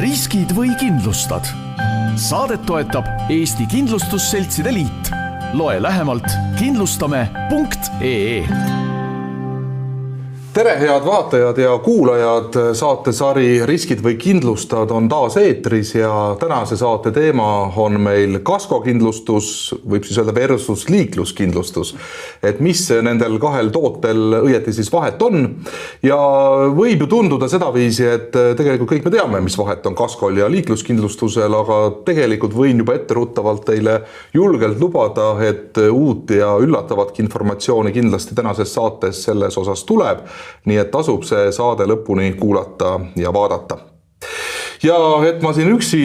riskid või kindlustad? Saadet toetab Eesti Kindlustusseltside Liit. Loe lähemalt kindlustame.ee. Tere, head vaatajad ja kuulajad, saatesari Riskid või kindlustad on taas eetris ja tänase saate teema on meil kaskokindlustus, võib siis öelda versus liikluskindlustus. Et mis nendel kahel tootel õieti siis vahet on ja võib ju tunduda sedaviisi, et tegelikult kõik me teame, mis vahet on kaskol ja liikluskindlustusel, aga tegelikult võin juba etteruttavalt teile julgelt lubada, et uut ja üllatavatki informatsiooni kindlasti tänases saates selles osas tuleb. Nii et tasub see saade lõpuni kuulata ja vaadata. Ja et ma siin üksi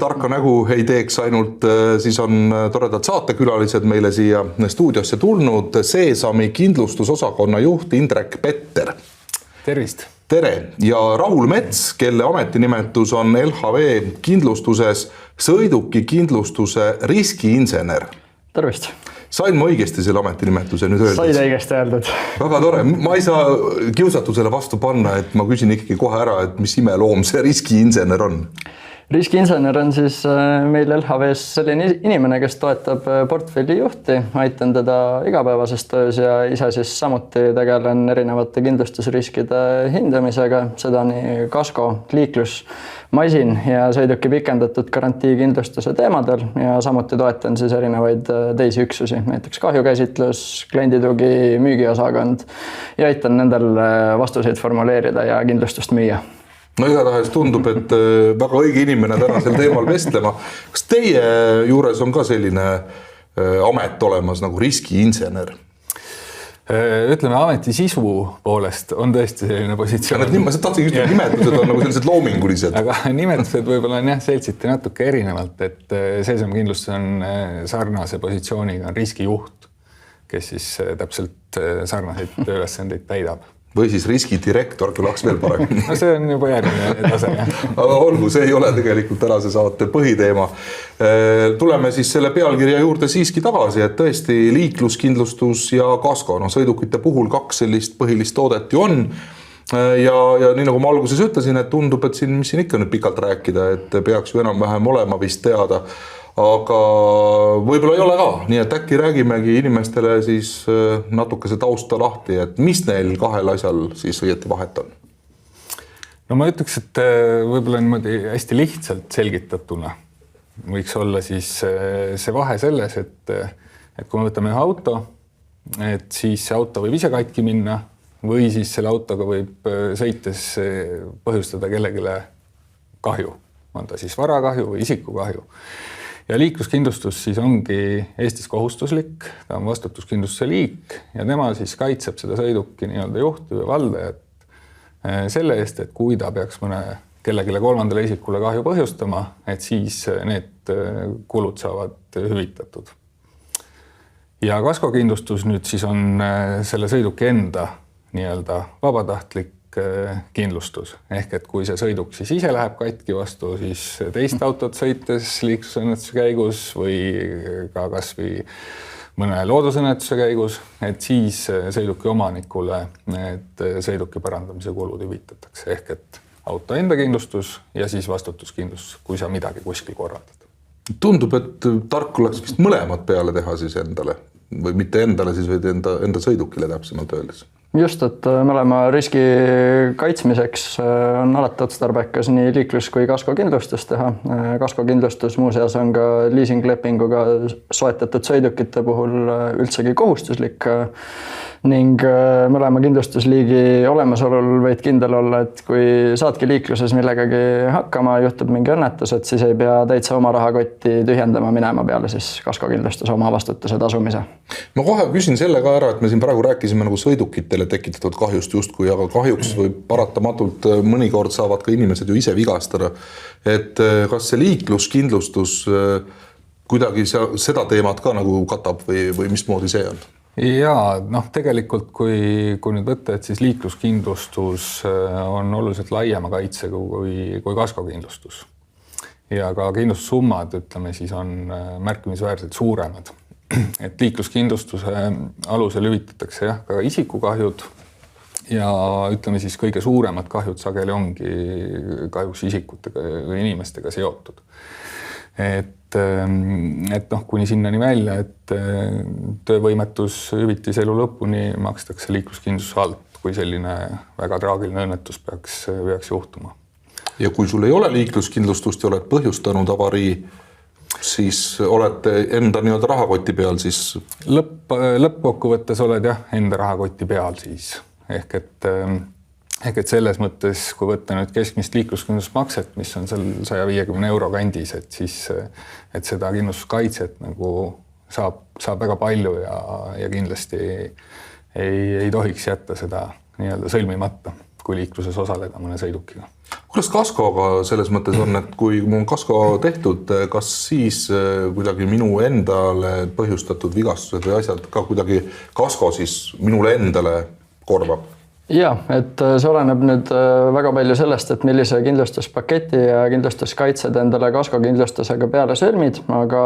tarka nägu ei teeks ainult, siis on toredad saatekülalised meile siia stuudiosse tulnud. Seesami kindlustusosakonna juht Indrek Petter. Tervist! Tere! Ja Raul Mets, kelle ametinimetus on LHV kindlustuses sõidukikindlustuse riskiinsener. Tervist! Sain ma õigesti selle ametinimetuse nüüd öeldud? Said õigesti öeldud. Väga tore. Ma ei saa kiusatusele vastu panna, et ma küsin ikkagi kohe ära, et mis imeloom see riskiinsener on. Riskiinsener on siis meil LHVs selline inimene, kes toetab portfelli juhti, aitan teda igapäevases töös ja ise siis samuti tegelen erinevate kindlustusriskide hindamisega, seda nii kasko, liiklus, masin ja sõiduki pikendatud garantiikindlustuse teemadel ja samuti toetan siis erinevaid teisi üksusi, näiteks kahjukäsitlus, klienditugi, müügiosakond ja aitan nendel vastuseid formuleerida ja kindlustust müüa. No igatahes tundub, et väga õige inimene tänasel teemal vestlema. Kas teie juures on ka selline amet olemas nagu riskiinsener? Ütleme, ameti sisu poolest on tõesti selline positsioon. Ma tahtsin küsida, nimetused on nagu sellised loomingulised. Aga nimetused võib-olla on seltsiti natuke erinevalt, et seesama kindlustus on sarnase positsiooniga riskijuht, kes siis täpselt sarnaseid tööülesandeid täidab. Või siis riskidirektor, kõlaks veel paremini. No see on juba järgmine tase. Aga olgu, see ei ole tegelikult tänase saate põhiteema. Tuleme siis selle pealkirja juurde siiski tagasi, et tõesti liikluskindlustus ja kasko. No, sõidukite puhul kaks sellist põhilist toodet ju on. Ja nii nagu ma alguses ütlesin, et tundub, et mis siin ikka nüüd pikalt rääkida, et peaks ju enam-vähem olema vist teada. Aga võib-olla ei ole ka, nii et äkki räägimegi inimestele siis natuke see tausta lahti, et mis neil kahel asjal siis õieti vahet on? No ma ütleks, et võib-olla niimoodi hästi lihtsalt selgitatuna võiks olla siis see vahe selles, et kui me võtame ühe auto, et siis see auto võib ise katki minna või siis selle autoga võib sõites põhjustada kellegile kahju, on ta siis varakahju või isikukahju. Ja liikluskindlustus siis ongi Eestis kohustuslik, ta on vastutuskindlustuse liik ja tema siis kaitseb seda sõiduki nii-öelda juhti või valdajat selle eest, et kui ta peaks kellegile kolmandale isikule kahju põhjustama, et siis need kulud saavad hüvitatud. Ja kaskokindlustus nüüd siis on selle sõiduki enda nii-öelda vabatahtlik kindlustus. Ehk et kui see sõiduk siis ise läheb katki vastu, siis teist autot sõites liiklusõnnetuse käigus või ka kas või mõne loodusõnnetuse käigus, et siis sõiduki omanikule need sõiduki parandamise kulud hüvitatakse. Ehk et auto enda kindlustus ja siis vastutuskindlustus, kui sa midagi kuskil korraldad. Tundub, et tark oleks vist mõlemad peale teha siis endale või mitte endale siis, vaid enda sõidukile täpsemalt öeldes. Just, et mõlema riski kaitsmiseks on alati otstarbekas nii liiklus- kui kaskokindlustus teha. Kaskokindlustus muuseas on ka leasinglepinguga soetatud sõidukite puhul üldsegi kohustuslik ning mõlema kindlustusliigi olemasolul võid kindel olla, et kui saadki liikluses millegagi hakkama, juhtub mingi õnnetus, et siis ei pea täitsa oma rahakotti tühjendama minema peale siis kaskokindlustuse oma vastutuse tasumise. Ma kohe küsin selle ka ära, et me siin praegu rääkisime nagu sõidukitele tekitatud kahjust justkui, aga kahjuks või paratamatult mõnikord saavad ka inimesed ju ise vigastada. Et kas see liikluskindlustus kuidagi seda teemat ka nagu katab või mismoodi see on? Jaa, tegelikult kui nüüd võtta, et siis liikluskindlustus on oluliselt laiema kaitsega kui kaskokindlustus. Ja ka kindlustussummad, ütleme, siis on märkimisväärselt suuremad. Et liikluskindlustuse alusel hüvitatakse ka isikukahjud ja ütleme siis kõige suuremad kahjud sageli ongi kahjuks isikutega või inimestega seotud. Et noh, kuni sinnani välja, et töövõimetushüvitis elu lõpuni makstakse liikluskindlustuse alt, kui selline väga traagiline õnnetus peaks juhtuma. Ja kui sul ei ole liikluskindlustust ja oled põhjustanud avarii, siis olete enda nii-öelda rahakoti peal siis? Lõppkokkuvõttes oled enda rahakoti peal siis. Ehk et selles mõttes, kui võtta nüüd keskmist liikluskindlustusmakset, mis on seal 150 euro kandis, et siis et seda kindlustuskaitset nagu saab väga palju ja kindlasti ei tohiks jätta seda nii-öelda sõlmimata, kui liikluses osaleda mõne sõidukiga. Kuidas kaskoga selles mõttes on, et kui mul on kasko tehtud, kas siis kuidagi minu endale põhjustatud vigastused või asjad ka kuidagi kasko siis minule endale korvab? Ja, et see oleneb nüüd väga palju sellest, et millise kindlustuspaketi ja kindlustuskaitsed endale kaskokindlustusega peale sõlmid, aga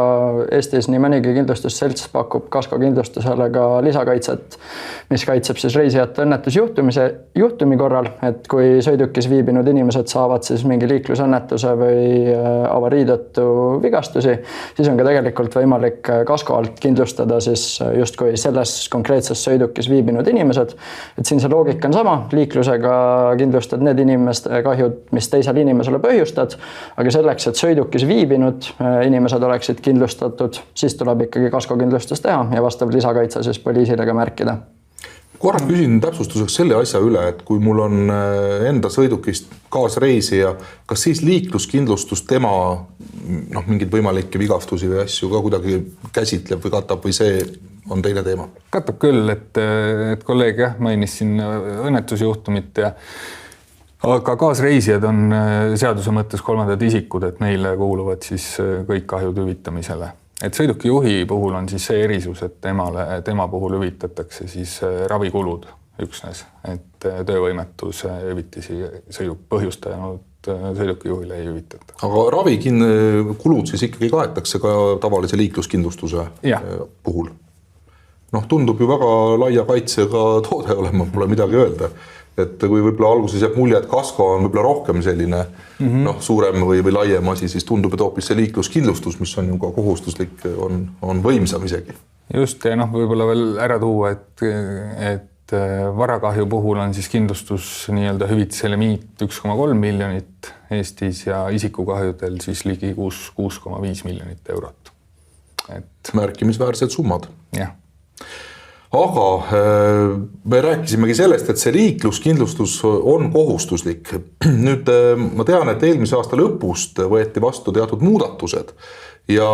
Eestis nii mõnigi kindlustusselts pakub kaskokindlustusele ka lisakaitset, mis kaitseb siis reisijate õnnetusjuhtumi korral, et kui sõidukis viibinud inimesed saavad siis mingi liiklusõnnetuse või avarii tõttu vigastusi, siis on ka tegelikult võimalik kasko alt kindlustada siis justkui selles konkreetses sõidukis viibinud inimesed, et siin see loogika on sama, liiklusega kindlustad need inimeste kahjud, mis teisele inimesele põhjustad, aga selleks, et sõidukis viibinud inimesed oleksid kindlustatud, siis tuleb ikkagi kaskokindlustus teha ja vastav lisakaitse siis poliisile ka märkida. Korra küsin täpsustuseks selle asja üle, et kui mul on enda sõidukist kaasreisija, kas siis liikluskindlustus tema mingid võimalikke vigastusi või asju ka kuidagi käsitleb või katab või see on teine teema? Katab küll, et kolleeg mainis siin õnnetusjuhtumit aga kaasreisijad on seaduse mõttes kolmandad isikud, et neile kuuluvad siis kõik kahjud hüvitamisele. Et sõiduki juhi puhul on siis see erisus, et tema puhul hüvitatakse siis ravikulud üksnes, et töövõimetuse hüvitisi sõiduk põhjustanud sõiduki juhile ei hüvitata. Aga ravikulud siis ikkagi kaetakse ka tavalise liikluskindlustuse puhul? Tundub ju väga laia kaitsega toode olema, pole midagi öelda. Et kui võib-olla alguses jääb mulje, et kasko on võib-olla rohkem selline suurem või laiem asi, siis tundub, et hoopis see liikluskindlustus, mis on ju ka kohustuslik, on võimsam isegi. Just, ja võib-olla veel ära tuua, et varakahju puhul on siis kindlustus nii-öelda hüvitise limiit 1,3 miljonit Eestis ja isikukahjudel siis ligi 6,5 miljonit eurot. Märkimisväärsed summad. Jah. Aga me rääkisimegi sellest, et see liikluskindlustus on kohustuslik. Nüüd ma tean, et eelmise aasta lõpust võeti vastu teatud muudatused ja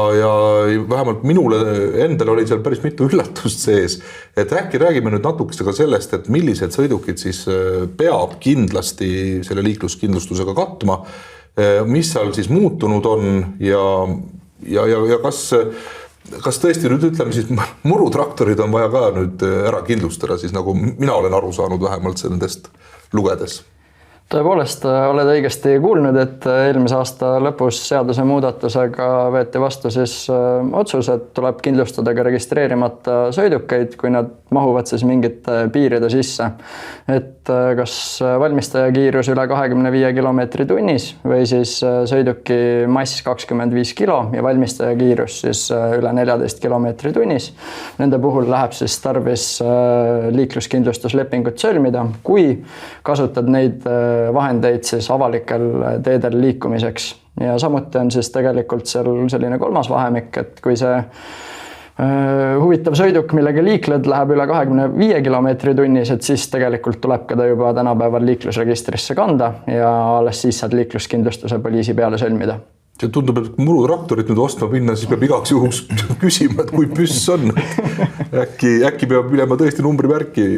vähemalt minule endale oli seal päris mitu üllatust sees. Et äkki räägime nüüd natukese ka sellest, et millised sõidukid siis peab kindlasti selle liikluskindlustusega katma, mis seal siis muutunud on ja kas tõesti nüüd ütleme siis murutraktorid on vaja ka nüüd ära kindlustada, siis nagu mina olen aru saanud vähemalt nendest lugedes? Tõepoolest oled õigesti kuulnud, et eelmise aasta lõpus seaduse muudatusega võeti vastu siis otsus, et tuleb kindlustada ka registreerimata sõidukeid, kui nad mahuvad siis mingite piiride sisse. Et kas valmistaja kiirus üle 25 kilomeetri tunnis või siis sõiduki mass 25 kilo ja valmistaja kiirus siis üle 14 kilomeetri tunnis. Nende puhul läheb siis tarvis liikluskindlustuslepingut sõlmida, kui kasutad neid vahendeid siis avalikel teedel liikumiseks. Ja samuti on siis tegelikult seal selline kolmas vahemik, et kui see huvitav sõiduk, millega liikled, läheb üle 25 kilomeetri tunnis, et siis tegelikult tuleb ka ta juba tänapäeval liiklusregistrisse kanda ja alles siis saad liikluskindlustuse poliisi peale sõlmida. See tundub, et murutraktorit nüüd ostma minna, siis peab igaks juhuks küsima, et kui püss on. Äkki peab minema tõesti numbrimärki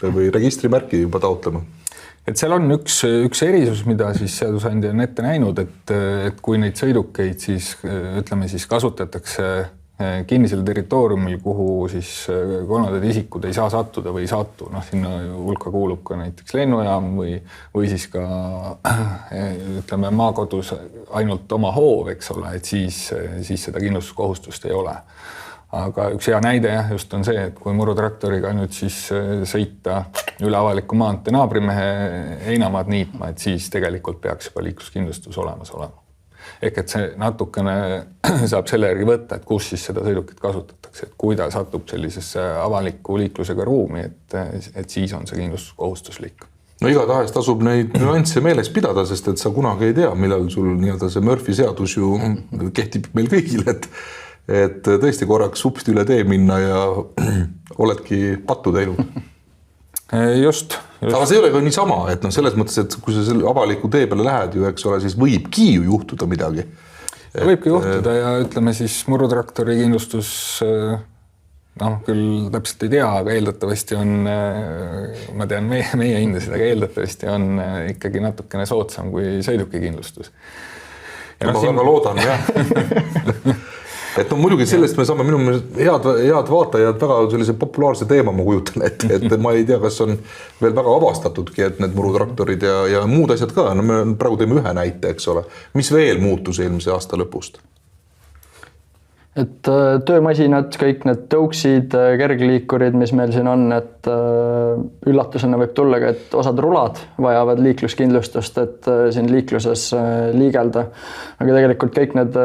või registrimärki juba taotlema. Et seal on üks erisus, mida siis seadusandja on ette näinud, et kui neid sõidukeid siis ütleme siis kasutatakse kinnisel territooriumil, kuhu siis kolmandad isikud ei saa sattuda või ei satu, sinna hulka kuulub ka näiteks lennujaam või siis ka ütleme maakodus ainult oma hoov, eks ole, et siis seda kindlustuskohustust ei ole. aga üks hea näide jah, just on see, et kui murutraktoriga nüüd siis sõita üle avaliku maantee naabrimehe heinamaad niitma, et siis tegelikult peaks juba liikluskindlustus olemas olema. Ehk et see natukene saab selle järgi võtta, et kus siis seda sõidukit kasutatakse, et kui ta satub sellisesse avaliku liiklusega ruumi, et siis on see kindlustus kohustuslik. No igatahes tasub neid nüansse meeles pidada, sest et sa kunagi ei tea, millal sul nii-öelda see Murphy seadus ju kehtib meil kõigil, et tõesti korraks upsti üle tee minna ja oledki pattu teinud. Just. Aga see ei ole ka nii sama, et selles mõttes, et kui sa selle avaliku tee peale lähed ju, eks ole, siis võibki ju juhtuda midagi. Võibki juhtuda ja ütleme siis murutraktori kindlustus, küll täpselt ei tea, aga eeldatavasti on, ma tean meie hindasid, aga eeldatavasti on ikkagi natukene soodsam kui sõiduki kindlustus. Ja ma väga loodan, jah. Et muidugi sellest me saame minu meelest head vaatajad väga sellise populaarse teema, ma kujutan, et ma ei tea, kas on veel väga avastatudki, et need murutraktorid ja muud asjad ka. No me praegu teeme ühe näite, eks ole. Mis veel muutus eelmise aasta lõpust? Et töömasinad, kõik need tõuksid, kergliikurid, mis meil siin on, et üllatusena võib tulla ka, et osad rulad vajavad liikluskindlustust, et siin liikluses liigelda. Aga tegelikult kõik need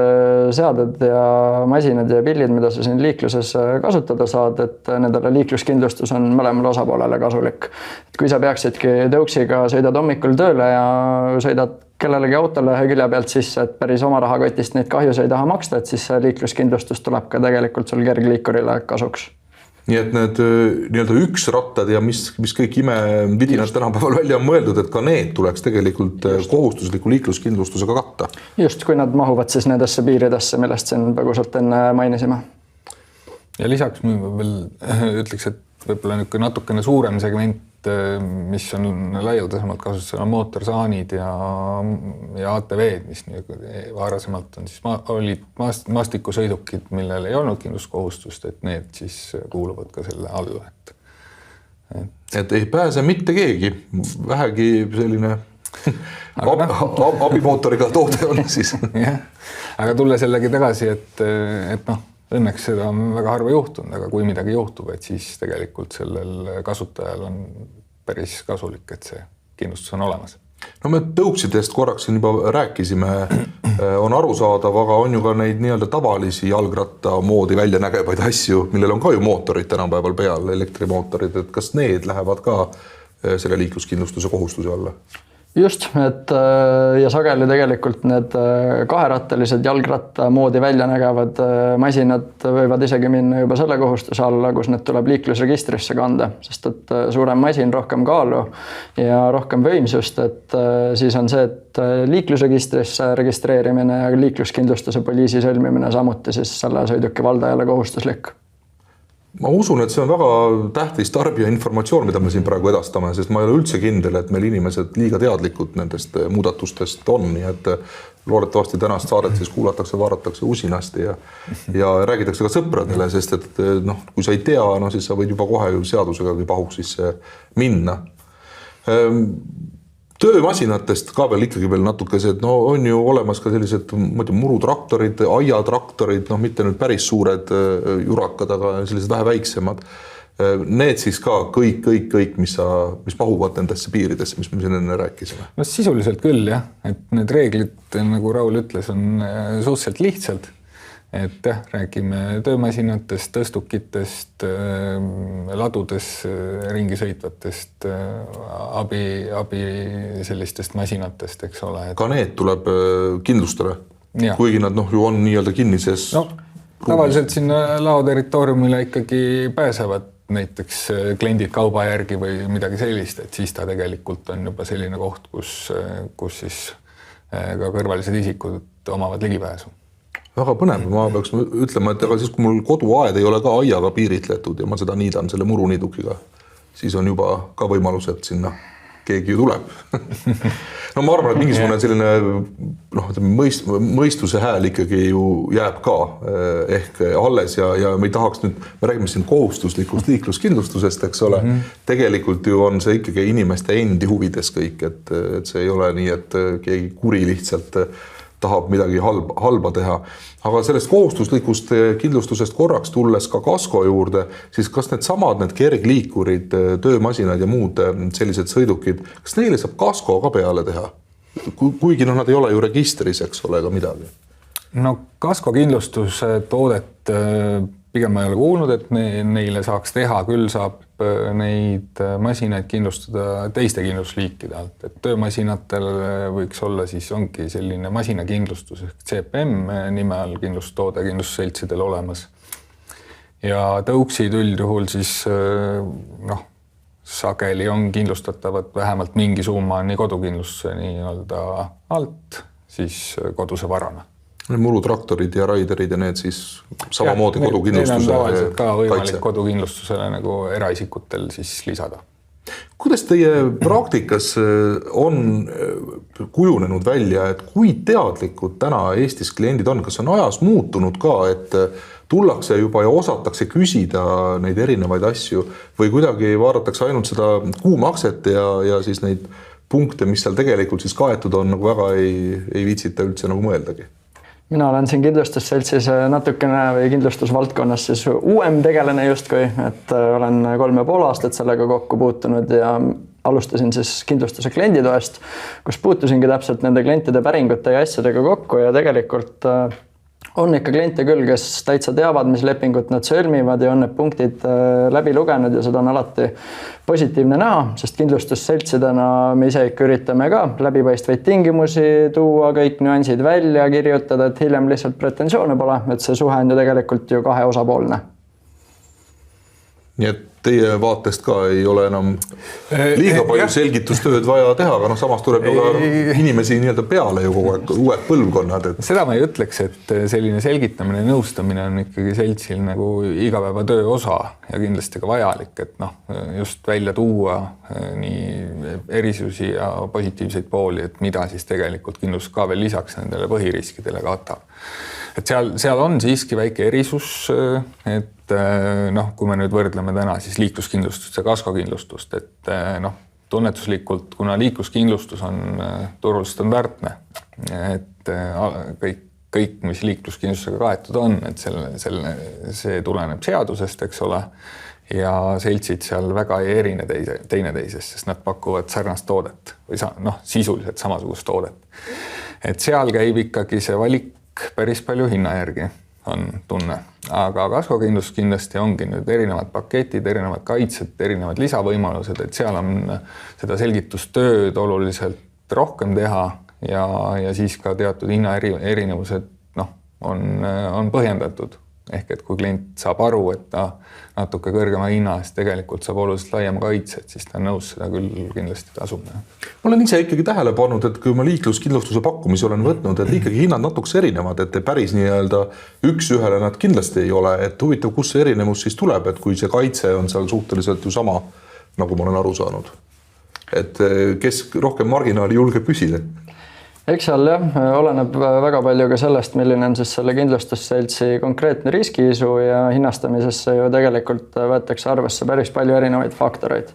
seaded ja masinad ja pillid, mida sa siin liikluses kasutada saad, et nendele liikluskindlustus on mõlemale osapoolele kasulik. Et kui sa peaksidki tõuksiga sõidad hommikul tööle ja sõidad kellelegi autole ühe külje pealt sisse, et päris oma rahakotist neid kahjusi ei taha maksta, et siis liikluskindlustus tuleb ka tegelikult sul kergliikurile kasuks. Nii et need nii-öelda üksrattad ja mis kõik imevidinad tänapäeval välja on mõeldud, et ka need tuleks tegelikult kohustusliku liikluskindlustusega katta. Just, kui nad mahuvad siis nendesse piiridesse, millest siin põgusalt enne mainisime. Ja lisaks ma veel ütleks, et võib-olla natukene suurem segment, mis on laialdasemalt kasutusel, on mootorsaanid ja ATV-d, mis varasemalt on siis olid maastikusõidukid, millel ei olnud kindluskohustust, et need siis kuuluvad ka selle alla. Et ei pääse mitte keegi, vähegi selline abimootoriga toode on siis. Aga tulle sellegi tagasi, et õnneks seda on väga harva juhtunud, aga kui midagi juhtub, et siis tegelikult sellel kasutajal on päris kasulik, et see kindlustus on olemas. No me tõuksidest korraks siin juba rääkisime, on arusaadav, aga on ju ka neid nii-öelda tavalisi jalgratta moodi välja nägevaid asju, millel on ka ju mootorid tänapäeval peal, elektrimootorid, et kas need lähevad ka selle liikluskindlustuse kohustuse alla? Just, et ja sageli tegelikult need kaherattalised jalgratta moodi välja nägevad masinad võivad isegi minna juba selle kohustuse alla, kus need tuleb liiklusregistrisse kanda, sest et suurem masin, rohkem kaalu ja rohkem võimsust, et siis on see, et liiklusregistrisse registreerimine ja liikluskindlustuse poliisi sõlmimine samuti siis selle sõiduki valdajale kohustuslik. Ma usun, et see on väga tähtis tarbija informatsioon, mida me siin praegu edastame, sest ma ei ole üldse kindel, et meil inimesed liiga teadlikud nendest muudatustest on, nii et loodetavasti tänast saadet siis kuulatakse, vaadatakse usinasti ja räägitakse ka sõpradele, sest et kui sa ei tea, siis sa võid juba kohe seadusega pahuks siis minna. Töömasinatest ka veel ikkagi veel natuke see, et on ju olemas ka sellised murutraktorid, aiatraktorid, mitte nüüd päris suured jurakad, aga sellised vähe väiksemad. Need siis ka kõik, mis pahuvad nendesse piiridesse, mis me siin enne rääkisime. No sisuliselt küll jah, et need reeglid, nagu Raul ütles, on suhteliselt lihtsalt. Et räägime töömasinatest, tõstukitest, ladudes ringi sõitvatest, abi sellistest masinatest, eks ole. Ka need tuleb kindlustada, kuigi nad ju on nii-öelda kinnises. Tavaliselt sinna lao territooriumile ikkagi pääsevad näiteks kliendid kauba järgi või midagi sellist, et siis ta tegelikult on juba selline koht, kus siis ka kõrvalised isikud omavad ligipääsu. Väga põnev, ma peaks ütlema, et aga siis kui mul koduaed ei ole ka aiaga piiritletud ja ma seda niidan selle muruniidukiga, siis on juba ka võimalus, et sinna keegi ju tuleb. No ma arvan, et mingisugune selline mõistuse hääl ikkagi ju jääb ka ehk alles ja me ei tahaks nüüd, me räägime siin kohustuslikust liikluskindlustusest, eks ole. Tegelikult ju on see ikkagi inimeste endi huvides kõik, et see ei ole nii, et keegi kuri lihtsalt tahab midagi halba teha. Aga sellest kohustuslikust kindlustusest korraks tulles ka kasko juurde, siis kas need kergliikurid, töömasinad ja muud sellised sõidukid, kas neile saab kasko ka peale teha? Kuigi nad ei ole ju registris, eks ole, ega midagi. No kaskokindlustuse toodet pigem ma ei ole kuulnud, et neile saaks teha, küll saab neid masinaid kindlustada teiste kindlustusliikide alt. Et töömasinatel võiks olla siis ongi selline masinakindlustus ehk CPM nime all kindlustoode kindlustusseltsidel olemas. Ja tõuksid üldjuhul siis sageli on kindlustatavad vähemalt mingi summa nii kodukindlustuse nii-öelda alt siis koduse varana. Mulutraktorid ja raiderid ja need siis samamoodi kodukindlustuse kaitse. Ka võimalik kodukindlustusele nagu eraisikutel siis lisada. Kuidas teie praktikas on kujunenud välja, et kui teadlikud täna Eestis kliendid on, kas on ajas muutunud ka, et tullakse juba ja osatakse küsida neid erinevaid asju või kuidagi vaadatakse ainult seda kuumakset ja siis neid punkte, mis seal tegelikult siis kaetud on, nagu väga ei viitsita üldse nagu mõeldagi? Mina olen siin kindlustusseltsis natukene või kindlustusvaldkonnas siis uuem tegelane justkui, et olen 3,5 aastat sellega kokku puutunud ja alustasin siis kindlustuse klienditoest, kus puutusingi täpselt nende klientide päringute ja asjadega kokku ja tegelikult on ikka kliente küll, kes täitsa teavad, mis lepingut nad sõlmivad ja on need punktid läbi lugenud ja seda on alati positiivne näha, sest kindlustusseltsidena me ise ikka üritame ka läbipaistvaid tingimusi tuua, kõik nüansid välja kirjutada, et hiljem lihtsalt pretensioone pole, et see suhe on ju tegelikult ju kahe osapoolne. Nii et teie vaatest ka ei ole enam liiga palju selgitustööd vaja teha, aga samas tuleb ju inimesi nii-öelda peale ju kogu aeg, uued põlvkonnad. Et... Seda ma ei ütleks, et selline selgitamine ja nõustamine on ikkagi seltsil nagu igapäevatöö osa ja kindlasti ka vajalik, et just välja tuua nii erisusi ja positiivseid pooli, et mida siis tegelikult kindlus ka veel lisaks nendele põhiriskidele katab. Et seal on siiski väike erisus, et kui me nüüd võrdleme täna siis liikluskindlustust ja kaskokindlustust, et tunnetuslikult, kuna liikluskindlustus on turul standardne, et kõik, mis liikluskindlustusega kaetud on, et see tuleneb seadusest, eks ole, ja seltsid seal väga ei erine teineteisest, sest nad pakuvad sarnast toodet või sisuliselt samasugust toodet. Et seal käib ikkagi see valik päris palju hinna järgi on tunne, aga kaskokindlustus kindlasti ongi nüüd erinevad paketid, erinevad kaitsed, erinevad lisavõimalused, et seal on seda selgitustööd oluliselt rohkem teha ja siis ka teatud hinna erinevused on põhjendatud. Ehk et kui klient saab aru, et ta natuke kõrgema hinna eest tegelikult saab oluliselt laiem kaitset, siis ta on nõus seda küll kindlasti tasub. Ma olen ise ikkagi tähele pannud, et kui ma liikluskindlustuse pakkumisi olen võtnud, et ikkagi hinnad natuks erinevad, et päris nii-öelda üks ühele nad kindlasti ei ole, et huvitav, kus see erinevus siis tuleb, et kui see kaitse on seal suhteliselt ju sama, nagu ma olen aru saanud. Et kes rohkem marginaali julge püsida? Eks seal oleneb väga palju ka sellest, milline on siis selle kindlustusseltsi konkreetne riskiisu ja hinnastamisesse ju tegelikult võetakse arvesse päris palju erinevaid faktoreid.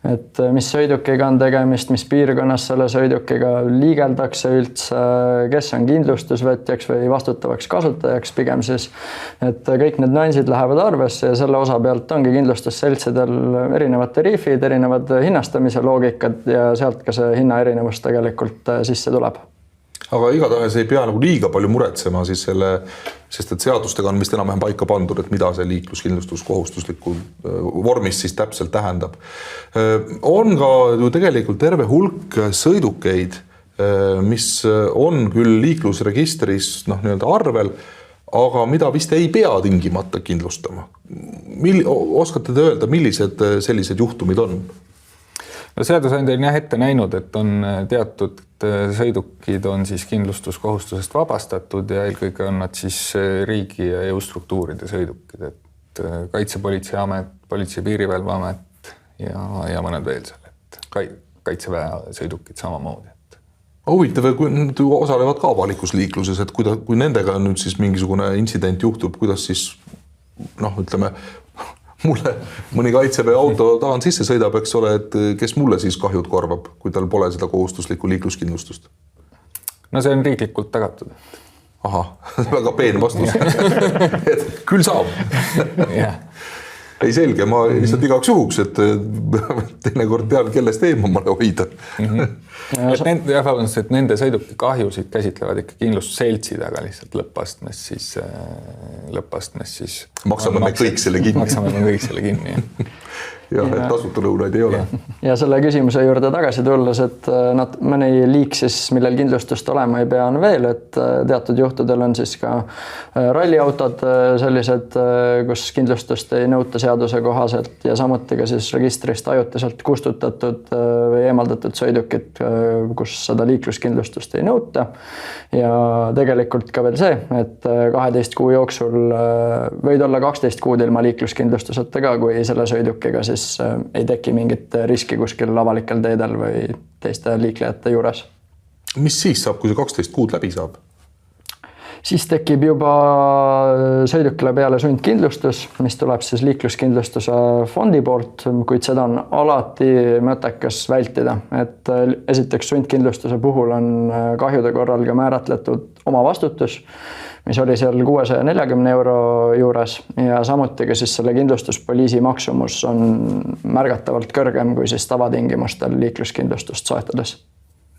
Et mis sõidukiga on tegemist, mis piirkonnas selle sõidukiga liigeldakse üldse, kes on kindlustusvõtjaks või vastutavaks kasutajaks pigem siis. Et kõik need nüansid lähevad arvesse ja selle osa pealt ongi kindlustusseltsidel erinevad tariifid, erinevad hinnastamise loogikad ja sealt ka see hinna erinevus tegelikult sisse tuleb. Aga igatahes ei pea nagu liiga palju muretsema siis selle, sest et seadustega on vist enam-vähem paika pandud, et mida see liikluskindlustus kohustusliku vormis siis täpselt tähendab. On ka ju tegelikult terve hulk sõidukeid, mis on küll liiklusregistris nii-öelda arvel, aga mida vist ei pea tingimata kindlustama. Oskate te öelda, millised sellised juhtumid on? No seadusandja on ette näinud, et on teatud sõidukid on siis kindlustuskohustusest vabastatud ja eelkõige on nad siis riigi ja jõustruktuuride sõidukid, et Kaitsepolitseiamet, Politsei- ja Piirivalveamet ja mõned veel seal, et Kaitseväe sõidukid samamoodi. Huvitav, kui nad osalevad ka avalikus liikluses, et kui nendega nüüd siis mingisugune intsident juhtub, kuidas siis ütleme, mulle mõni Kaitseväe auto tahan sisse sõidab, eks ole, et kes mulle siis kahjud korvab, kui tal pole seda kohustuslikku liikluskindlustust? No see on riiklikult tagatud. Ahah, väga peen vastus. Et küll saab. Jah. Ei selge, ma lihtsalt igaks juhuks, et teinekord tean, kellest eemamale hoida. Et nende sõiduki kahjusid käsitlevad ikka kindlustusseltsid, aga lihtsalt lõppastmes siis maksame me kõik selle kinni. Maksame me kõik selle kinni, jah, et tasuta lõunaid ei ole. Ja selle küsimuse juurde tagasi tulles, et mõni liik siis, millel kindlustust olema ei pea, on veel, et teatud juhtudel on siis ka ralliautod sellised, kus kindlustust ei nõuta seaduse kohaselt ja samuti ka siis registrist ajutiselt kustutatud või eemaldatud sõidukid, kus seda liikluskindlustust ei nõuta. Ja tegelikult ka veel see, et 12 kuu jooksul võid olla 12 kuud ilma liikluskindlustuseta ka, kui selle sõidukiga siis ei teki mingit riski kuskil avalikel teedel või teiste liiklejate juures. Mis siis saab, kui see 12 kuud läbi saab? Siis tekib juba sõidukile peale sundkindlustus, mis tuleb siis liikluskindlustuse fondi poolt, kuid seda on alati mõttekas vältida. Et esiteks sundkindlustuse puhul on kahjude korral ka määratletud oma vastutus, mis oli seal 640 euro juures ja samuti ka siis selle kindlustuspoliisi maksumus on märgatavalt kõrgem kui siis tavatingimustel liikluskindlustust soetades.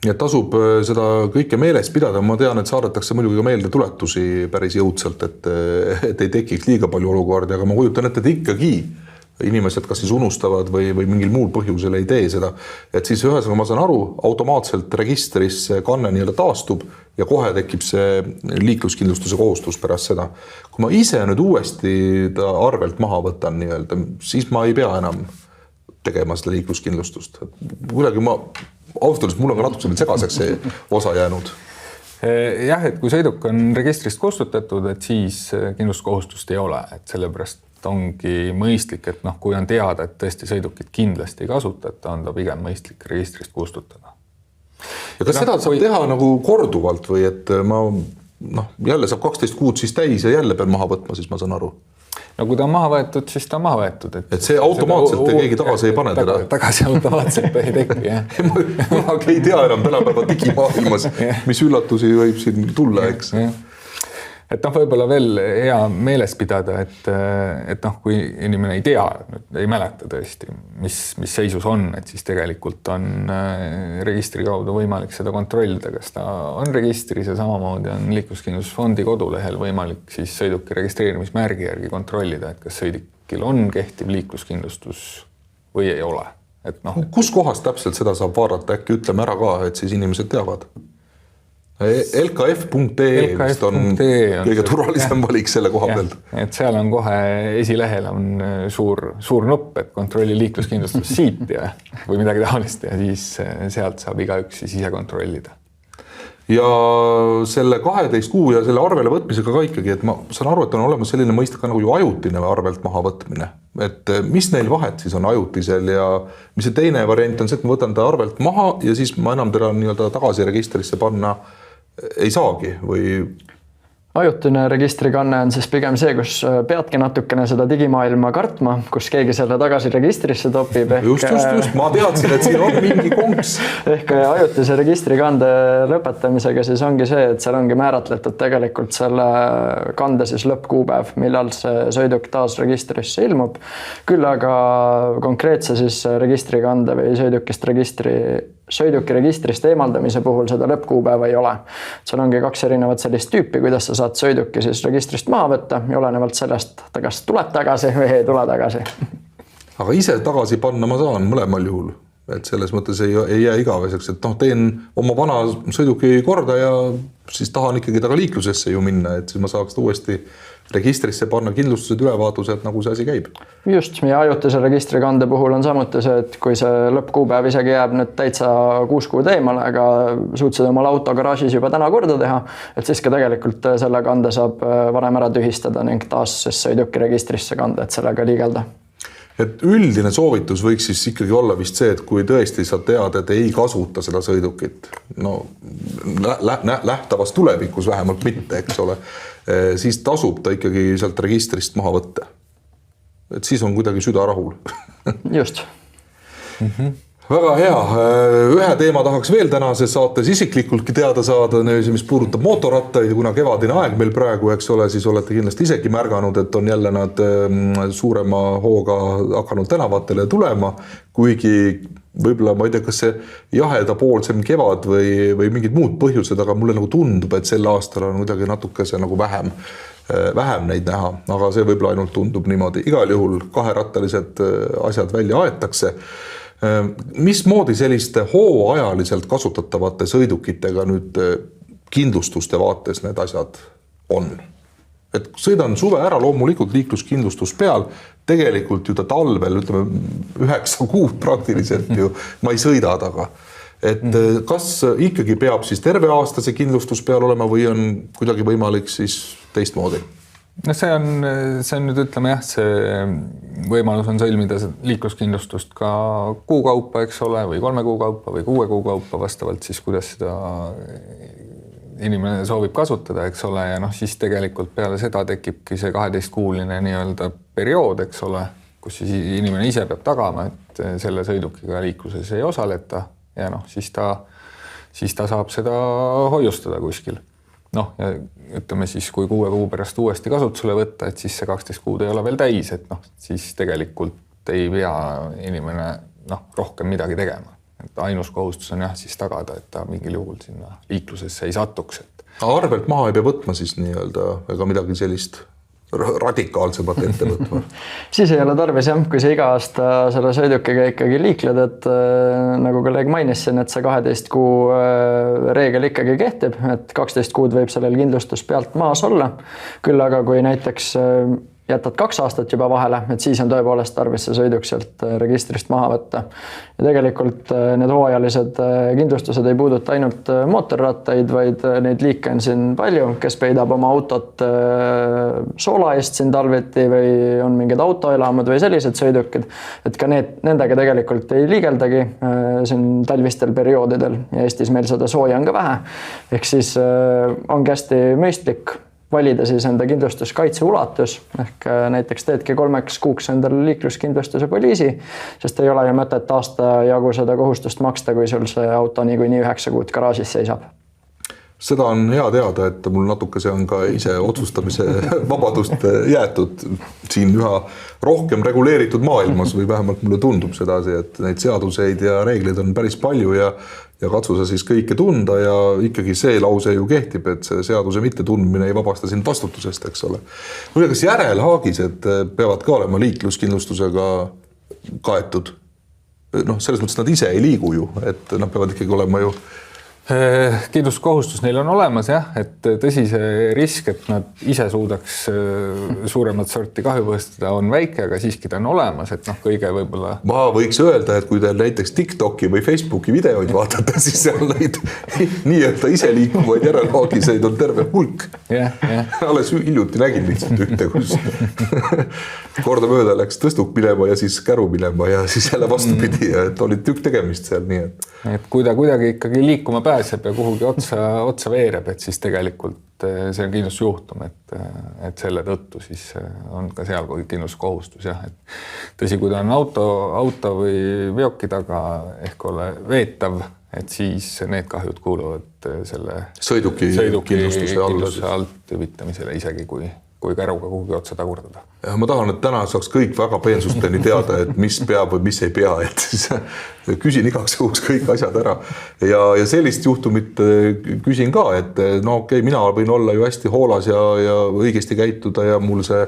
Ja tasub seda kõike meeles pidada. Ma tean, et saadetakse muidugi ka meelde tuletusi päris jõudsalt, et ei tekiks liiga palju olukordi, aga ma kujutan ette, et ikkagi inimesed kas siis unustavad või mingil muul põhjusel ei tee seda. Et siis ühesõnaga ma saan aru, automaatselt registris kanne nii-öelda taastub ja kohe tekib see liikluskindlustuse kohustus pärast seda. Kui ma ise nüüd uuesti ta arvelt maha võtan nii-öelda, siis ma ei pea enam tegema seda liikluskindlustust. Kuidagi austusest mul on ka natuke segaseks see osa jäänud. Jah, et kui sõiduk on registrist kustutatud, et siis kindlustuskohustust ei ole, et sellepärast ongi mõistlik, et kui on teada, et tõesti sõidukit kindlasti ei kasutata, on ta pigem mõistlik registrist kustutada. Ja kas seda saab teha nagu korduvalt või et ma jälle saab 12 kuud siis täis ja jälle pean maha võtma, siis ma saan aru? No kui ta on maha võetud, siis ta on maha võetud. Et see automaatselt keegi tagasi ei pane teda? Tagasi automaatselt ei teki, jah. Ma ei tea enam tänapäeva digimaailmas, mis üllatusi võib siin tulla, eks. Et võib-olla veel hea meeles pidada, et kui inimene ei tea, ei mäleta tõesti, mis seisus on, et siis tegelikult on registri kaudu võimalik seda kontrollida, kas ta on registris ja samamoodi on liikluskindlustusfondi kodulehel võimalik siis sõiduki registreerimismärgi järgi kontrollida, et kas sõidukil on kehtiv liikluskindlustus või ei ole. Kus kohas täpselt seda saab vaadata, äkki ütleme ära ka, et siis inimesed teavad? LKF.ee vist on kõige turvalisem valik selle koha pealt. Et seal on kohe esilehel on suur nupp, et kontrolli liikluskindlustus siit või midagi taolist ja siis sealt saab igaüks siis ise kontrollida. Ja selle 12 kuu ja selle arvele võtmisega ka ikkagi, et ma saan aru, et on olemas selline mõiste ka nagu ju ajutine arvelt maha võtmine. Et mis neil vahet siis on ajutisel ja mis see teine variant on see, et ma võtan ta arvelt maha ja siis ma enam teda nii-öelda tagasi registrisse panna ei saagi või? Ajutine registrikanne on siis pigem see, kus peadki natukene seda digimaailma kartma, kus keegi selle tagasi registrisse topib. Just. Ma teadsin, et siin on mingi konks. Ehk ajutise registrikande lõpetamisega siis ongi see, et seal ongi määratletud tegelikult selle kande siis lõppkuupäev, millal see sõiduk taas registrisse ilmub. Küll aga konkreetse siis registrikande või sõiduki registrist eemaldamise puhul seda lõppkuupäeva ei ole. Seal ongi 2 erinevat sellist tüüpi, kuidas sa saad sõiduki siis registrist maha võtta ja olenevalt sellest, kas tuleb tagasi või ei tule tagasi. Aga ise tagasi panna ma saan mõlemal juhul, et selles mõttes ei jää igaveseks, et teen oma vana sõiduki korda ja siis tahan ikkagi taga liiklusesse ju minna, et siis ma saaks uuesti registrisse panna kindlustused ülevaatused, nagu see asi käib. Just, ja ajutise registrikande puhul on samuti see, et kui see lõppkuupäev isegi jääb nüüd täitsa 6 kuud eemale, aga suutsid omal auto garaažis juba täna korda teha, et siis ka tegelikult selle kande saab varem ära tühistada ning taas sõiduki registrisse kanda, et sellega liigelda. Et üldine soovitus võiks siis ikkagi olla vist see, et kui tõesti sa tead, et ei kasuta seda sõidukit, lähtavas tulevikus vähemalt mitte, eks ole, siis tasub ta ikkagi sealt registrist maha võtta. Et siis on kuidagi süda rahul. Just. väga hea, ühe teema tahaks veel tänases saates isiklikultki teada saada, mis puudutab mootorrattaid, kuna kevadine aeg meil praegu, eks ole, siis olete kindlasti isegi märganud, et on jälle nad suurema hooga hakanud tänavatele tulema, kuigi võib-olla ma ei tea, kas see jahedapoolsem kevad või mingid muud põhjused, aga mulle nagu tundub, et sel aastal on kuidagi natuke see nagu vähem neid näha, aga see võib-olla ainult tundub niimoodi. Igal juhul kaherattalised asjad välja aetakse. Mismoodi selliste hooajaliselt kasutatavate sõidukitega nüüd kindlustuste vaates need asjad on? Et sõidan suve ära loomulikult liikluskindlustus peal, tegelikult ju ta talvel, ütleme 9 kuud praktiliselt ju ma ei sõida taga. Et kas ikkagi peab siis terve aasta see kindlustus peal olema või on kuidagi võimalik siis teistmoodi? No see on nüüd ütleme jah, see võimalus on sõlmida liikluskindlustust ka kuu kaupa, eks ole, või 3 kuu kaupa või 6 kuu kaupa vastavalt siis, kuidas seda inimene soovib kasutada, eks ole, ja siis tegelikult peale seda tekibki see 12-kuuline nii-öelda periood, eks ole, kus siis inimene ise peab tagama, et selle sõidukiga liikluses ei osaleta ja siis ta saab seda hoiustada kuskil. Ja ütleme siis, kui 6 kuu pärast uuesti kasutusele võtta, et siis see 12 kuud ei ole veel täis, et siis tegelikult ei pea inimene rohkem midagi tegema. Et ainus kohustus on siis tagada, et ta mingil juhul sinna liiklusesse ei satuks. Arvelt maha ei pea võtma siis nii-öelda ega midagi sellist radikaalsemat ette võtma. Siis ei ole tarvis jah, kui sa iga aasta selle sõidukiga ikkagi liikled, et nagu kolleeg mainissin, et see 12 kuu reegel ikkagi kehtib, et 12 kuud võib sellel kindlustus pealt maas olla. Küll aga kui näiteks jätad 2 aastat juba vahele, et siis on tõepoolest tarvis see sõiduk sealt registrist maha võtta. Ja tegelikult need hooajalised kindlustused ei puuduta ainult mootorrattaid, vaid neid liike on siin palju, kes peidab oma autot soola eest siin talviti või on mingid autoelamud või sellised sõidukid, et ka nendega tegelikult ei liigeldagi siin talvistel perioodidel ja Eestis meil seda sooja on ka vähe. Ehk siis ongi hästi mõistlik valida siis enda kindlustuskaitse ulatus, ehk näiteks teedki 3 kuuks endale liikluskindlustuse poliisi, sest ei ole ju mõtet aasta jagu seda kohustust maksta, kui sul see auto niikuinii 9 kuud garaažis seisab. Seda on hea teada, et mul natuke see on ka ise otsustamise vabadust jäetud siin üha rohkem reguleeritud maailmas või vähemalt mulle tundub sedasi, et neid seaduseid ja reegleid on päris palju ja katsu sa siis kõike tunda ja ikkagi see lause ju kehtib, et see seaduse mittetundmine ei vabasta sind vastutusest, eks ole. Kas järelhaagised peavad ka olema liikluskindlustusega kaetud? Selles mõttes nad ise ei liigu ju, et nad peavad ikkagi olema ju kindlustuskohustus neil on olemas jah, et tõsi see risk, et nad ise suudaks suuremat sorti kahju põhjustada on väike, aga siiski ta on olemas, et kõige võib-olla. Ma võiks öelda, et kui te näiteks TikToki või Facebooki videoid vaatate, siis seal neid nii-öelda ise liikuvaid järelhaagiseid on terve hulk. Alles hiljuti nägin lihtsalt ühte, kus kordamööda läks tõstuk minema ja siis käru minema ja siis jälle vastupidi, et oli tükk tegemist seal nii, et kui ta kuidagi ikkagi liikuma pääseb ja kuhugi otsa veereb, et siis tegelikult see on kindlustusjuhtum, et selle tõttu siis on ka seal kindlustuskohustus jah, et tõsi, kui ta on auto või veoki taga ehk ole veetav, et siis need kahjud kuuluvad selle sõiduki kindlustuse alt hüvitamisele isegi kui käruga kuhugi otsa tagurdada. Ja ma tahan, et täna saaks kõik väga peensusteni teada, et mis peab või mis ei pea, et siis küsin igaks juhuks kõik asjad ära. Ja sellist juhtumit küsin ka, et mina võin olla ju hästi hoolas ja õigesti käituda ja mul see,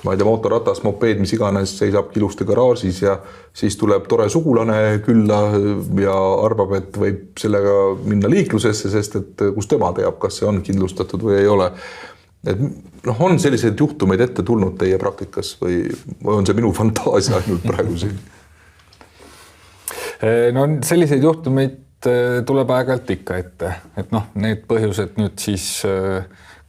ma ei tea, mootorratas, mopeed, mis iganes seisab ilusti garaažis ja siis tuleb tore sugulane külla ja arvab, et võib sellega minna liiklusesse, sest et kus tema teab, kas see on kindlustatud või ei ole. Et on selliseid juhtumeid ette tulnud teie praktikas või on see minu fantaasia ainult praegu siin? Selliseid juhtumeid tuleb aeg-ajalt ikka ette, et need põhjused nüüd siis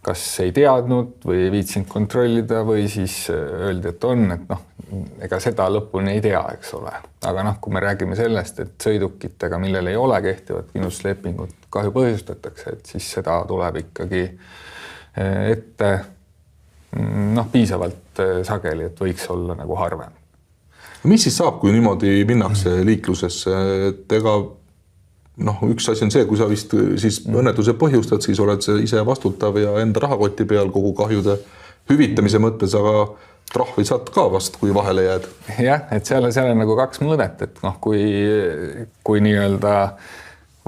kas ei teadnud või ei viitsinud kontrollida või siis öeldi, et on, et ega seda lõpuni ei tea, eks ole. Aga kui me räägime sellest, et sõidukitega, millel ei ole kehtivat kindlustuslepingut, kahju põhjustatakse, et siis seda tuleb ikkagi ette piisavalt sageli, et võiks olla nagu harvem. Mis siis saab, kui niimoodi minnakse liiklusesse, et ega üks asi on see, kui sa vist siis õnnetuse põhjustad, siis oled sa ise vastutav ja enda rahakoti peal kogu kahjude hüvitamise mõttes, aga trahvi saad ka vast, kui vahele jääd. Jah, et seal on nagu 2 mõõdet, et kui nii-öelda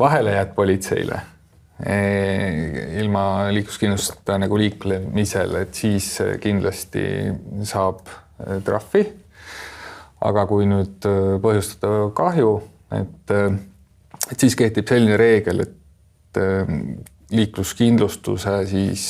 vahele jääd politseile ilma liikluskindlustuseta nagu liiklemisel, et siis kindlasti saab trahvi. Aga kui nüüd põhjustada kahju, et siis kehtib selline reegel, et liikluskindlustuse siis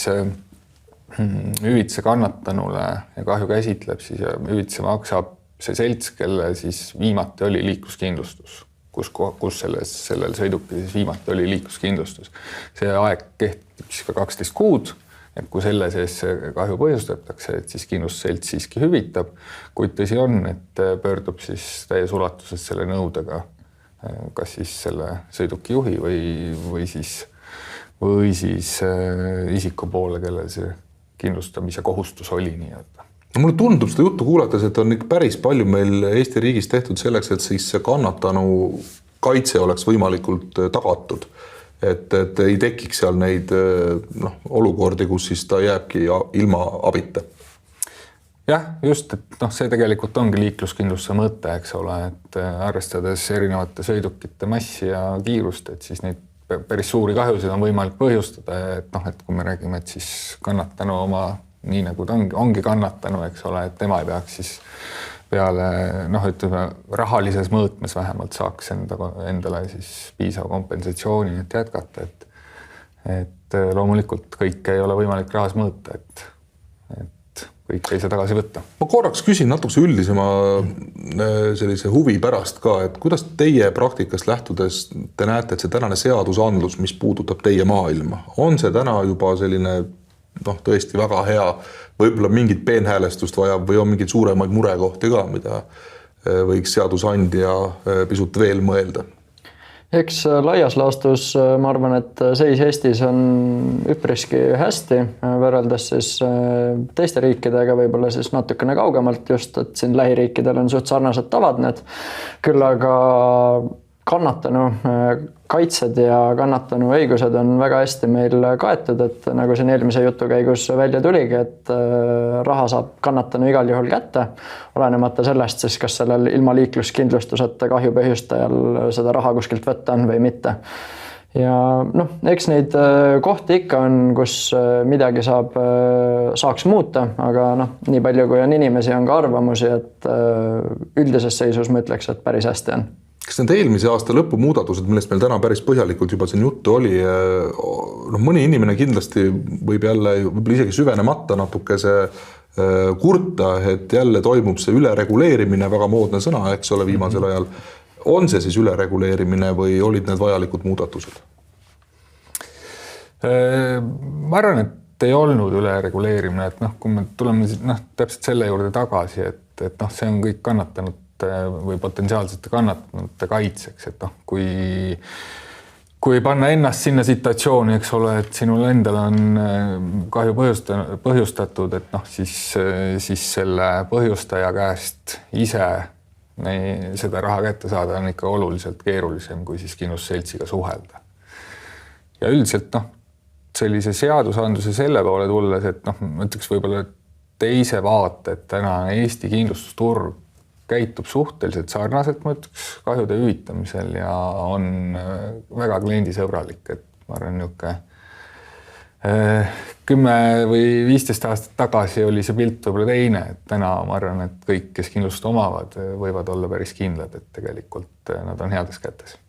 hüvitise kannatanule ja kahju käsitleb siis ja hüvitise maksab see selts, kelle siis viimati oli liikluskindlustus, kus sellel sõidukil siis viimati oli liikluskindlustus. See aeg kehtib siis ka 12 kuud, et kui selle sees kahju põhjustatakse, et siis kindlustusselts siiski hüvitab, kuid tõsi on, et pöördub siis täies ulatuses selle nõudega kas siis selle sõiduki juhi või siis isiku poole, kellel see kindlustamise kohustus oli nii-öelda. Mulle tundub seda juttu kuulates, et on päris palju meil Eesti riigis tehtud selleks, et siis see kannatanu kaitse oleks võimalikult tagatud. Et ei tekiks seal neid olukordi, kus siis ta jääbki ilma abita. Jah, just, et see tegelikult ongi liikluskindlustuse mõte, eks ole, et arvestades erinevate sõidukite massi ja kiirust, et siis neid päris suuri kahjusid on võimalik põhjustada, et kui me räägime, et siis kannatanu oma, nii nagu ta ongi kannatanu, eks ole, et tema ei peaks siis peale, ütleme, rahalises mõõtmes vähemalt saaks endale siis piisava kompensatsiooni, et jätkata, et loomulikult kõike ei ole võimalik rahas mõõta, et kõik ei saa tagasi võtta. Ma korraks küsin natukese üldisema sellise huvi pärast ka, et kuidas teie praktikast lähtudes te näete, et see tänane seadusandlus, mis puudutab teie maailma, on see täna juba selline tõesti väga hea, võib-olla mingit peenhäälestust vajab või on mingeid suuremaid murekohti ka, mida võiks seadusandja pisut veel mõelda? Eks laias laastus ma arvan, et seis Eestis on üpriski hästi võrreldes siis teiste riikidega, võib-olla siis natukene kaugemalt just, et siin lähiriikidel on suht sarnased tavad need. Küll aga kannatanu kaitsed ja kannatanu õigused on väga hästi meil kaetud, et nagu siin eelmise jutu käigus välja tuligi, et raha saab kannatanu igal juhul kätte, olenemata sellest siis, kas sellel ilma liikluskindlustuseta kahju põhjustajal seda raha kuskilt võtta on või mitte. Ja eks neid kohti ikka on, kus midagi saaks muuta, aga nii palju kui on inimesi, on ka arvamusi, et üldises seisus ma ütleks, et päris hästi on. Kas need eelmise aasta lõpumuudatused, millest meil täna päris põhjalikult juba siin juttu oli, mõni inimene kindlasti võib isegi süvenemata natuke see kurta, et jälle toimub see ülereguleerimine, väga moodne sõna, eks ole, viimasel ajal. On see siis ülereguleerimine või olid need vajalikud muudatused? Ma arvan, et ei olnud ülereguleerimine, et kui me tuleme täpselt selle juurde tagasi, et see on kõik kannatanud või potentsiaalsete kannatanute kaitseks, et kui panna ennast sinna situatsiooni, eks ole, et sinul endal on kahju põhjustatud, et siis selle põhjustaja käest ise seda raha kätte saada on ikka oluliselt keerulisem kui siis kindlustusseltsiga suhelda. Ja üldiselt sellise seadusandluse selle poole tulles, et ma ütleks võib-olla teise vaate, et täna Eesti kindlustusturg käitub suhteliselt sarnaselt, ma ütleks, kahjude hüvitamisel ja on väga kliendisõbralik, et ma arvan, niisugune 10 või 15 aastat tagasi oli see pilt võib-olla teine, et täna ma arvan, et kõik, kes kindlustust omavad, võivad olla päris kindlad, et tegelikult nad on heades kätes.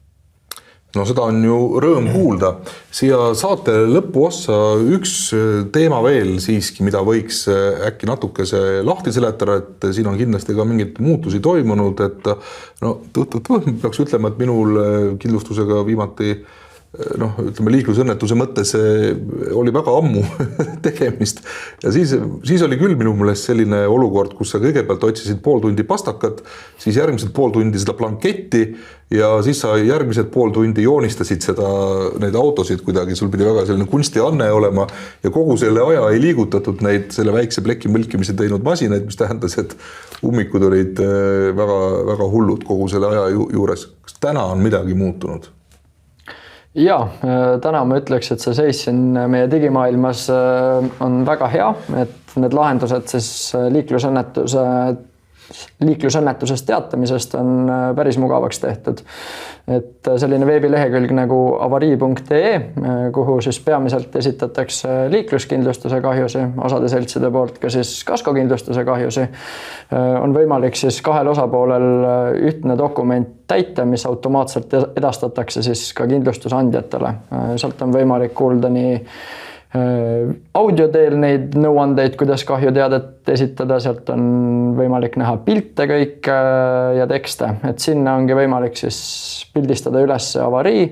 No seda on ju rõõm kuulda. Siia saate lõpuossa üks teema veel siiski, mida võiks äkki natukese lahti seletada, et siin on kindlasti ka mingeid muutusi toimunud, et peaks ütlema, et minul kindlustusega viimati ütleme liiklusõnnetuse mõttes oli väga ammu tegemist ja siis oli küll minu meelest selline olukord, kus sa kõigepealt otsisid pool tundi pastakat, siis järgmised pool tundi seda blanketti ja siis sa järgmised pool tundi joonistasid neid autosid kuidagi, sul pidi väga selline kunstianne olema ja kogu selle aja ei liigutatud neid selle väikse pleki mõlkimise teinud masinaid, mis tähendas, et ummikud olid väga, väga hullud kogu selle aja juures. Kas täna on midagi muutunud? Ja, täna ma ütleks, et see seis siin meie digimaailmas on väga hea, et need lahendused siis liiklusõnnetusest teatamisest on päris mugavaks tehtud. Et selline veebilehekülg nagu avarii.ee, kuhu siis peamiselt esitatakse liikluskindlustuse kahjusi, osade seltside poolt ka siis kaskokindlustuse kahjusi, on võimalik siis kahel osapoolel ühtne dokument täita, mis automaatselt edastatakse siis ka kindlustusandjatele. Sealt on võimalik kuulda nii audio teel neid nõuandeid, kuidas kahjuteadet esitada, sealt on võimalik näha pilte kõik ja tekste, et sinna ongi võimalik siis pildistada üles avarii,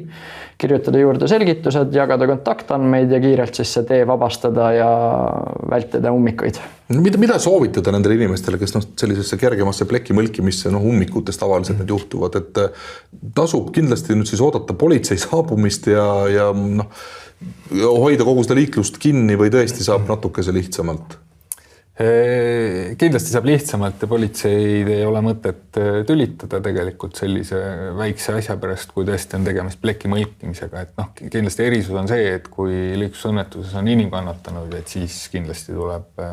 kirjutada juurde selgitused, jagada kontaktandmeid ja kiirelt siis see tee vabastada ja vältida ummikuid. Mida soovitada nendele inimestele, kes sellisesse kergemasse pleki mõlkimisse ummikutes tavaliselt need juhtuvad, et tasub kindlasti nüüd siis oodata politsei saabumist ja hoida kogu seda liiklust kinni või tõesti saab natuke see lihtsamalt? Kindlasti saab lihtsamalt ja politseid ei ole mõtet tülitada tegelikult sellise väikse asja pärast, kui tõesti on tegemist pleki mõlkimisega. Et kindlasti erisus on see, et kui liiklusõnnetuses on inimkannatanud, et siis kindlasti tuleb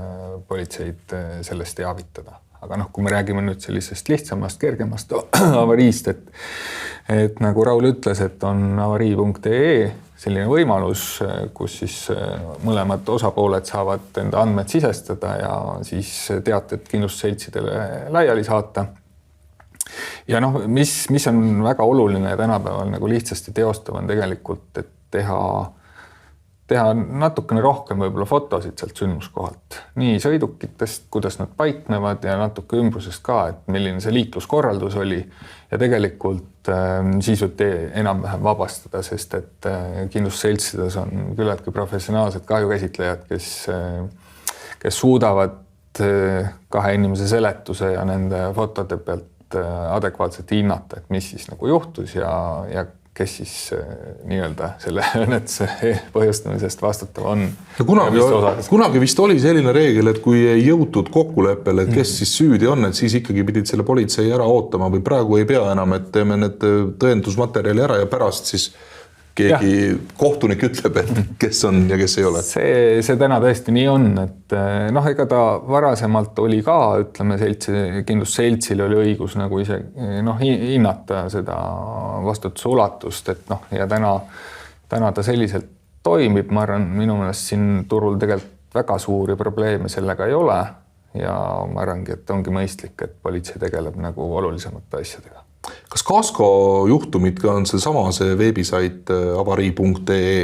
politseid sellest teavitada. Aga kui me räägime nüüd sellisest lihtsamast, kergemast avariist, et nagu Raul ütles, et on avarii.ee selline võimalus, kus siis mõlemad osapooled saavad enda andmed sisestada ja siis teated kindlustusseltsidele laiali saata. Ja mis on väga oluline tänapäeval lihtsasti teostav on tegelikult, et teha natukene rohkem võib-olla fotosid sealt sündmuskohalt. Nii sõidukitest, kuidas nad paiknevad ja natuke ümbrusest ka, et milline see liikluskorraldus oli. Ja tegelikult siis võib enam-vähem vabastada, sest et kindlustusseltsides on küllaltki professionaalsed kahjukäsitlejad, kes suudavad kahe inimese seletuse ja nende fotode pealt adekvaatselt hinnata, et mis siis juhtus ja kes siis nii-öelda selle õnnetuse põhjustamisest vastutav on. Kunagi vist oli selline reegel, et kui ei jõutud kokkuleppele, et kes siis süüdi on, et siis ikkagi pidid selle politsei ära ootama või praegu ei pea enam, et teeme need tõendusmaterjali ära ja pärast siis keegi kohtunik ütleb, et kes on ja kes ei ole. See täna tõesti nii on, et ega ta varasemalt oli ka, ütleme, kindlustusseltsil oli õigus ise hinnata seda vastutuse ulatust, et ja täna ta selliselt toimib, ma arvan, minu meelest siin turul tegelikult väga suuri probleeme sellega ei ole ja ma arvangi, et ongi mõistlik, et politsei tegeleb olulisemate asjadega. Kas kasko juhtumid on see veebisait avarii.ee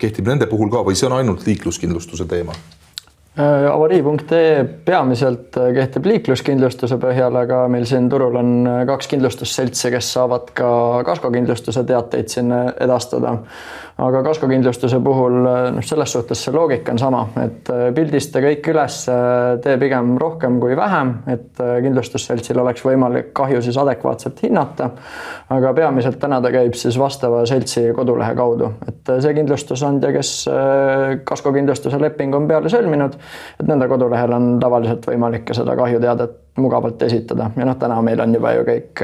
kehtib nende puhul ka või see on ainult liikluskindlustuse teema? Avarii.ee peamiselt kehtib liikluskindlustuse põhjal, aga meil siin turul on 2 kindlustusseltsi, kes saavad ka kaskokindlustuse teateid sinna edastada. Aga kaskokindlustuse puhul selles suhtes see loogika on sama, et pildista kõik üles, tee pigem rohkem kui vähem, et kindlustusseltsil oleks võimalik kahju siis adekvaatselt hinnata, aga peamiselt täna ta käib siis vastava seltsi kodulehe kaudu. Et see kindlustusandja, kes kaskokindlustuse leping on peale sõlminud, et nende kodulehel on tavaliselt võimalik ka seda kahjuteadet mugavalt esitada. Ja täna meil on juba ju kõik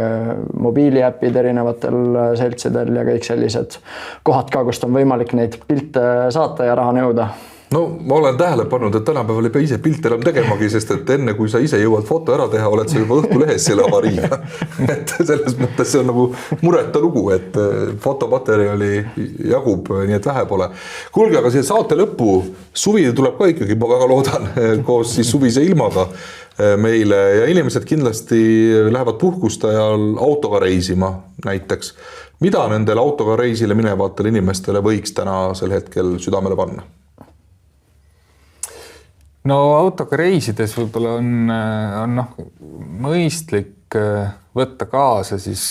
mobiiliäpid erinevatel seltsidel ja kõik sellised kohad ka, kust on võimalik neid pilte saata ja raha nõuda. Ma olen tähele pannud, et tänapäeval ei pea ise pilte enam tegemagi, sest et enne kui sa ise jõuad foto ära teha, oled sa juba Õhtulehes selle avariiga. Et selles mõttes see on mureta lugu, et fotomaterjali jagub, nii et vähe pole. Kuulge, aga see saate lõppu, suvi tuleb ka ikkagi, ma väga loodan, koos siis suvise ilmaga meile ja inimesed kindlasti lähevad puhkuste ajal autoga reisima näiteks. Mida nendele autoga reisile minevatele inimestele võiks tänasel hetkel südamele panna? Autoga reisides võib-olla on mõistlik võtta kaasa siis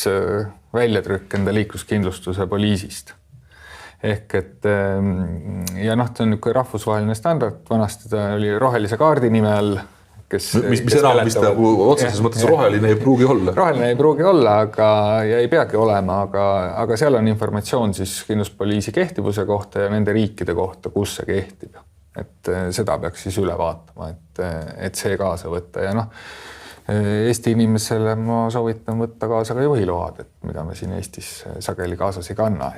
väljatrükk enda liikluskindlustuse poliisist. ehk et ja noh, see on niisugune rahvusvaheline standard, vanasti ta oli rohelise kaardi nime all, kes mis enam vist nagu otseses mõttes roheline ei pruugi olla. Roheline ei pruugi olla, ja ei peagi olema, aga seal on informatsioon siis kindlustuspoliisi kehtivuse kohta ja nende riikide kohta, kus see kehtib. Et seda peaks siis üle vaatama, et see kaasa võtta ja noh, Eesti inimesele ma soovitan võtta kaasa ka juhiload, et mida me siin Eestis sageli kaasas ei kanna.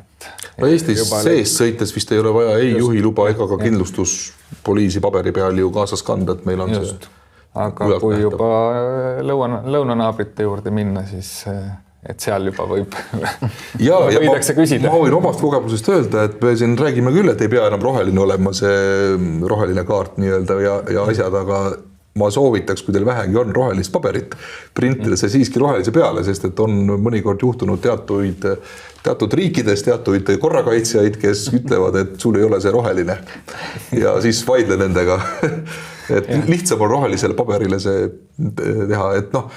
No Eestis sees sõites vist ei ole vaja ei juhiluba ega ka kindlustuspoliisi paberi peal ju kaasas kanda, et meil on just. See aga kui juba lõunanaabrite juurde minna, siis et seal juba võidakse küsida. Ma võin omast kogemusest öelda, et me siin räägime küll, et ei pea enam roheline olema see roheline kaart nii-öelda ja asjad, aga ma soovitaks, kui teil vähegi on rohelist paberit, printida see siiski rohelise peale, sest et on mõnikord juhtunud teatud riikides, teatuid korrakaitsjaid, kes ütlevad, et sul ei ole see roheline ja siis vaidle nendega. Et lihtsam on rohelisele paberile see teha, et noh,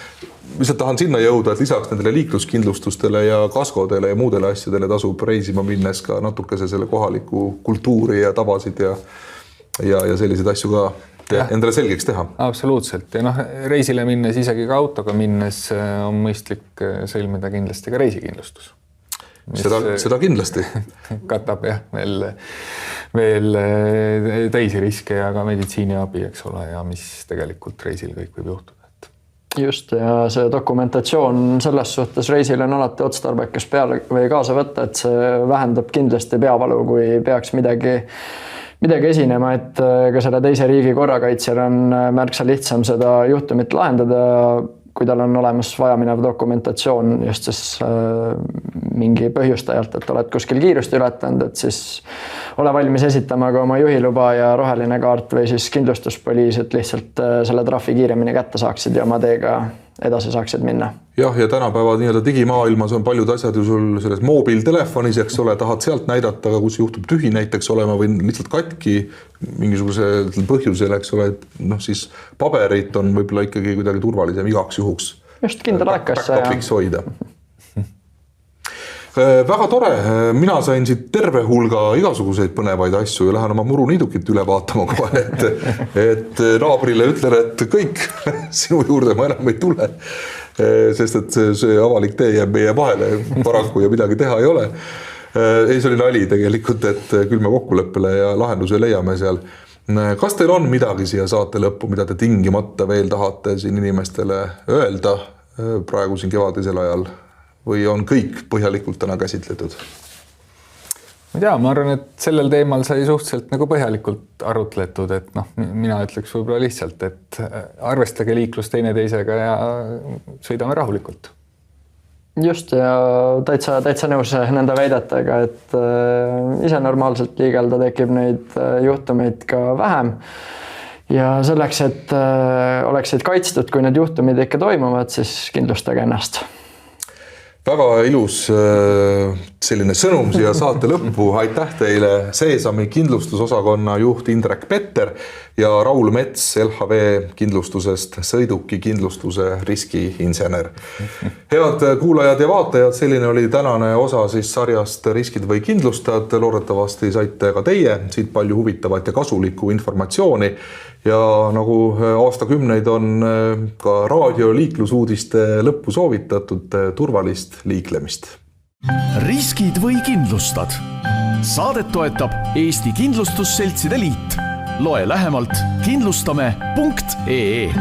lihtsalt tahan sinna jõuda, et lisaks nendele liikluskindlustustele ja kaskodele ja muudele asjadele tasub reisima minnes ka natukese selle kohaliku kultuuri ja tavasid ja selliseid asju ka endale selgeks teha. Absoluutselt. Ja noh, reisile minnes, isegi ka autoga minnes on mõistlik sõlmida kindlasti ka reisikindlustus. Seda kindlasti. Katab veel teisi riske ja ka meditsiiniabi, eks ole, ja mis tegelikult reisil kõik võib juhtuda. Just, ja see dokumentatsioon selles suhtes reisil on alati otstarbekas peale või kaasa võtta, et see vähendab kindlasti peavalu, kui peaks midagi esinema, et ka selle teise riigi korrakaitsjal on märksa lihtsam seda juhtumit lahendada, kui tal on olemas vajaminev dokumentatsioon just siis mingi põhjustajalt, et oled kuskil kiirust ületanud, et siis ole valmis esitama ka oma juhiluba ja roheline kaart või siis kindlustuspoliis, et lihtsalt selle trahvi kiiremini kätte saaksid ja oma teega edasi saaksid minna. Jah, ja tänapäeva nii-öelda digimaailmas on paljud asjad ju sul selles mobiiltelefonis, eks ole, tahad sealt näidata, aga kus juhtub tühi näiteks olema või lihtsalt katki mingisugusel põhjusel, eks ole, et noh, siis paberit on võib-olla ikkagi kuidagi turvalisem igaks juhuks. Just kindel aegkasse. Backupiks hoida. Väga tore, mina sain siit terve hulga igasuguseid põnevaid asju ja lähen oma muruniidukit üle vaatama kohe, et naabrile ütlen, et kõik sinu juurde ma enam ei tule, sest et see avalik tee jääb meie vahele paraku ja midagi teha ei ole. Ei, see oli nali tegelikult, et küll me kokkuleppele ja lahenduse leiame seal. Kas teil on midagi siia saate lõppu, mida te tingimata veel tahate siin inimestele öelda praegu siin kevadisel ajal? Või on kõik põhjalikult täna käsitletud? Ma arvan, et sellel teemal sai suhteliselt nagu põhjalikult arutletud, et noh, mina ütleks võib-olla lihtsalt, et arvestage liiklust teineteisega ja sõidame rahulikult. Just, ja täitsa nõus nende väidetega, et ise normaalselt liigelda tekib neid juhtumeid ka vähem. Ja selleks, et oleksid kaitstud, kui need juhtumid ikka toimuvad, siis kindlustage ennast. Väga ilus selline sõnum siia saate lõppu. Aitäh teile Seesami kindlustusosakonna juht Indrek Petter ja Raul Mets LHV kindlustusest sõiduki kindlustuse riskiinsener. Head kuulajad ja vaatajad, selline oli tänane osa siis sarjast Riskid või kindlustad. Loodetavasti saite ka teie siit palju huvitavat ja kasulikku informatsiooni. Ja nagu aastakümneid on ka raadioliiklusuudiste lõppu soovitatud turvalist liiklemist. Riskid või kindlustad? Saadet toetab Eesti Kindlustusseltside Liit. Loe lähemalt kindlustame.ee.